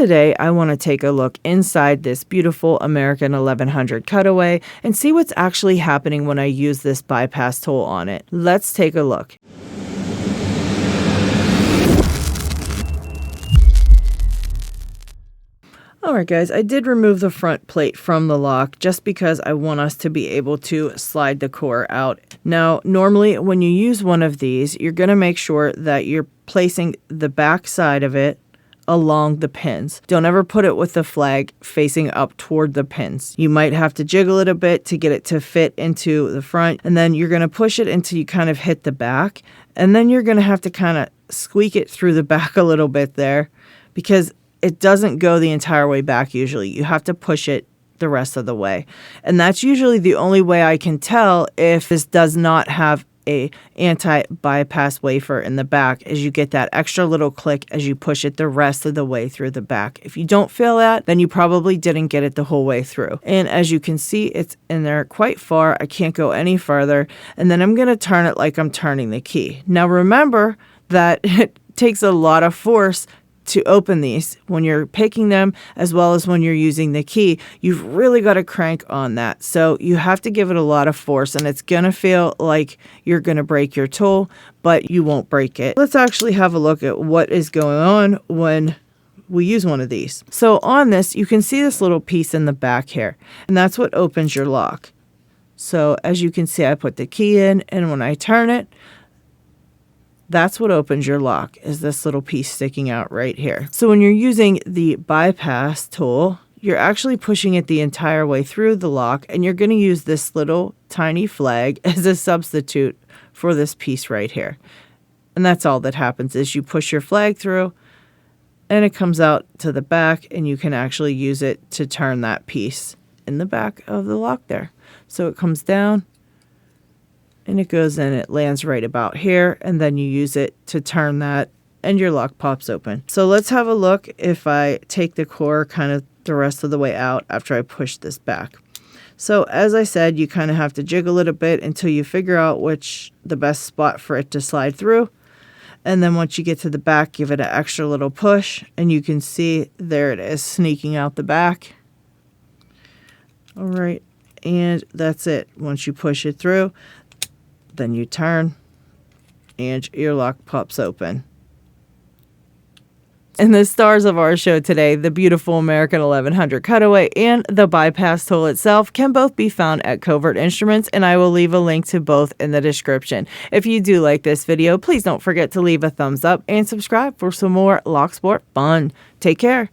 today I want to take a look inside this beautiful American 1100 cutaway and see what's actually happening when I use this bypass tool on it. Let's take a look. Alright guys, I did remove the front plate from the lock just because I want us to be able to slide the core out. Now, normally when you use one of these, you're going to make sure that you're placing the back side of it along the pins. Don't ever put it with the flag facing up toward the pins. You might have to jiggle it a bit to get it to fit into the front, and then you're going to push it until you kind of hit the back, and then you're going to have to kind of squeak it through the back a little bit there because it doesn't go the entire way back usually. You have to push it the rest of the way. And that's usually the only way I can tell if this does not have a anti-bypass wafer in the back, is you get that extra little click as you push it the rest of the way through the back. If you don't feel that, then you probably didn't get it the whole way through. And as you can see, it's in there quite far. I can't go any farther. And then I'm going to turn it like I'm turning the key. Now remember that it takes a lot of force to open these when you're picking them, as well as when you're using the key. You've really got to crank on that. So you have to give it a lot of force, and it's going to feel like you're going to break your tool, but you won't break it. Let's actually have a look at what is going on when we use one of these. So on this, you can see this little piece in the back here, and that's what opens your lock. So as you can see, I put the key in, and when I turn it, that's what opens your lock, is this little piece sticking out right here. So when you're using the bypass tool, you're actually pushing it the entire way through the lock, and you're going to use this little tiny flag as a substitute for this piece right here. And that's all that happens, is you push your flag through and it comes out to the back, and you can actually use it to turn that piece in the back of the lock there. So it comes down and it goes in, it lands right about here, and then you use it to turn that and your lock pops open. So let's have a look if I take the core kind of the rest of the way out after I push this back. So as I said, you kind of have to jiggle it a bit until you figure out which the best spot for it to slide through. And then once you get to the back, give it an extra little push, and you can see there it is sneaking out the back. All right, and that's it. Once you push it through, then you turn and your lock pops open. And the stars of our show today, the beautiful American 1100 cutaway and the bypass tool itself, can both be found at Covert Instruments, and I will leave a link to both in the description. If you do like this video, please don't forget to leave a thumbs up and subscribe for some more Locksport fun. Take care.